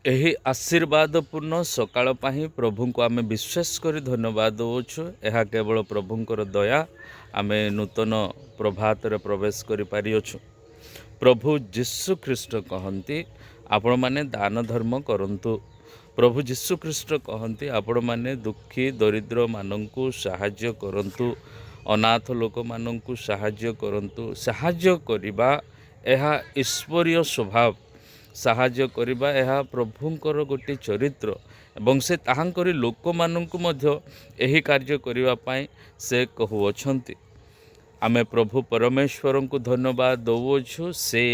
ଏହି ଆଶୀର୍ବାଦପୂର୍ଣ୍ଣ ସକାଳ ପାଇଁ ପ୍ରଭୁଙ୍କୁ ଆମେ ବିଶ୍ୱାସ କରି ଧନ୍ୟବାଦ ଦେଉଛୁ। ଏହା କେବଳ ପ୍ରଭୁଙ୍କର ଦୟା। ଆମେ ନୂତନ ପ୍ରଭାତରେ ପ୍ରବେଶ କରିପାରିଅଛୁ। ପ୍ରଭୁ ଯୀଶୁଖ୍ରୀଷ୍ଟ କହନ୍ତି ଆପଣମାନେ ଦାନ ଧର୍ମ କରନ୍ତୁ। ପ୍ରଭୁ ଯୀଶୁଖ୍ରୀଷ୍ଟ କହନ୍ତି ଆପଣମାନେ ଦୁଃଖୀ ଦରିଦ୍ରମାନଙ୍କୁ ସାହାଯ୍ୟ କରନ୍ତୁ, ଅନାଥ ଲୋକମାନଙ୍କୁ ସାହାଯ୍ୟ କରନ୍ତୁ। ସାହାଯ୍ୟ କରିବା ଏହା ଈଶ୍ୱରୀୟ ସ୍ୱଭାବ। ସାହାଯ୍ୟ କରିବା ଏହା ପ୍ରଭୁଙ୍କର ଗୋଟିଏ ଚରିତ୍ର ଏବଂ ସେ ତାହାଙ୍କରି ଲୋକମାନଙ୍କୁ ମଧ୍ୟ ଏହି କାର୍ଯ୍ୟ କରିବା ପାଇଁ ସେ କହୁଅଛନ୍ତି। ଆମେ ପ୍ରଭୁ ପରମେଶ୍ୱରଙ୍କୁ ଧନ୍ୟବାଦ ଦେଉଅଛୁ। ସେ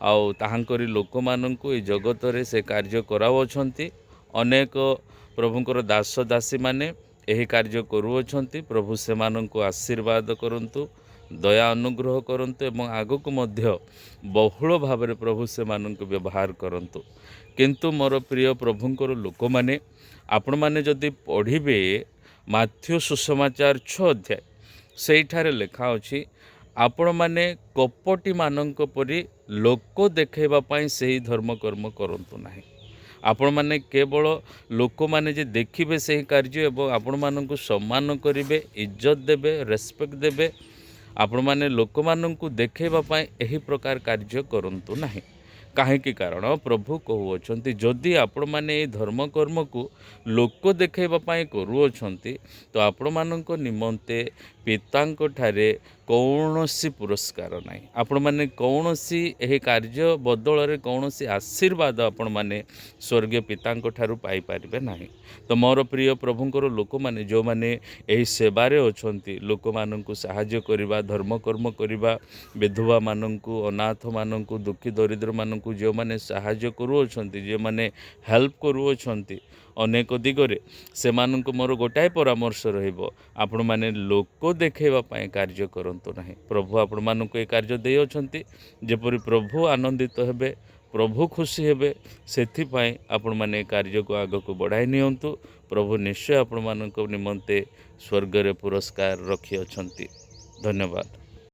ଆଉ ତାହାଙ୍କରି ଲୋକମାନଙ୍କୁ ଏ ଜଗତରେ ସେ କାର୍ଯ୍ୟ କରାଉଅଛନ୍ତି। ଅନେକ ପ୍ରଭୁଙ୍କର ଦାସ ଦାସୀମାନେ ଏହି କାର୍ଯ୍ୟ କରୁଅଛନ୍ତି। ପ୍ରଭୁ ସେମାନଙ୍କୁ ଆଶୀର୍ବାଦ କରନ୍ତୁ, ଦୟା ଅନୁଗ୍ରହ କରନ୍ତୁ ଏବଂ ଆଗକୁ ମଧ୍ୟ ବହୁଳ ଭାବରେ ପ୍ରଭୁ ସେମାନଙ୍କୁ ବ୍ୟବହାର କରନ୍ତୁ। କିନ୍ତୁ ମୋର ପ୍ରିୟ ପ୍ରଭୁଙ୍କର ଲୋକମାନେ, ଆପଣମାନେ ଯଦି ପଢ଼ିବେ ମାଥ୍ୟୁ ସୁସମାଚାର 6 ଅଧ୍ୟାୟ, ସେଇଠାରେ ଲେଖା ଅଛି ଆପଣମାନେ କପଟିମାନଙ୍କ ପରି ଲୋକ ଦେଖାଇବା ପାଇଁ ସେହି ଧର୍ମକର୍ମ କରନ୍ତୁ ନାହିଁ। ଆପଣମାନେ କେବଳ ଲୋକମାନେ ଯେ ଦେଖିବେ ସେହି କାର୍ଯ୍ୟ ଏବଂ ଆପଣମାନଙ୍କୁ ସମ୍ମାନ କରିବେ, ଇଜ୍ଜତ ଦେବେ, ରେସ୍ପେକ୍ଟ ଦେବେ, ଆପଣମାନେ ଲୋକମାନଙ୍କୁ ଦେଖାଇବା ପାଇଁ ଏହି ପ୍ରକାର କାର୍ଯ୍ୟ କରନ୍ତୁ ନାହିଁ। କାହିଁକି? କାରଣ ପ୍ରଭୁ କହୁଅଛନ୍ତି ଯଦି ଆପଣମାନେ ଏହି ଧର୍ମକର୍ମକୁ ଲୋକ ଦେଖାଇବା ପାଇଁ କରୁଅଛନ୍ତି ତ ଆପଣମାନଙ୍କ ନିମନ୍ତେ ପିତାଙ୍କଠାରେ କୌଣସି ପୁରସ୍କାର ନାହିଁ। ଆପଣମାନେ କୌଣସି ଏହି କାର୍ଯ୍ୟ ବଦଳରେ କୌଣସି ଆଶୀର୍ବାଦ ଆପଣମାନେ ସ୍ୱର୍ଗୀୟ ପିତାଙ୍କ ଠାରୁ ପାଇପାରିବେ ନାହିଁ। ତ ମୋର ପ୍ରିୟ ପ୍ରଭୁଙ୍କର ଲୋକମାନେ ଯେଉଁମାନେ ଏହି ସେବାରେ ଅଛନ୍ତି, ଲୋକମାନଙ୍କୁ ସାହାଯ୍ୟ କରିବା, ଧର୍ମକର୍ମ କରିବା, ବିଧବାମାନଙ୍କୁ, ଅନାଥମାନଙ୍କୁ, ଦୁଃଖୀ ଦରିଦ୍ରମାନଙ୍କୁ ଯେଉଁମାନେ ସାହାଯ୍ୟ କରୁଅଛନ୍ତି, ଯେଉଁମାନେ ହେଲ୍ପ କରୁଅଛନ୍ତି ଅନେକ ଦିଗରେ, ସେମାନଙ୍କୁ ମୋର ଗୋଟାଏ ପରାମର୍ଶ ରହିବ, ଆପଣମାନେ ଲୋକ ଦେଖାଇବା ପାଇଁ କାର୍ଯ୍ୟ କରନ୍ତୁ ନାହିଁ। ପ୍ରଭୁ ଆପଣମାନଙ୍କୁ ଏ କାର୍ଯ୍ୟ ଦେଇଅଛନ୍ତି ଯେପରି ପ୍ରଭୁ ଆନନ୍ଦିତ ହେବେ, ପ୍ରଭୁ ଖୁସି ହେବେ, ସେଥିପାଇଁ ଆପଣମାନେ ଏ କାର୍ଯ୍ୟକୁ ଆଗକୁ ବଢ଼ାଇ ନିଅନ୍ତୁ। ପ୍ରଭୁ ନିଶ୍ଚୟ ଆପଣମାନଙ୍କ ନିମନ୍ତେ ସ୍ୱର୍ଗରେ ପୁରସ୍କାର ରଖିଅଛନ୍ତି। ଧନ୍ୟବାଦ।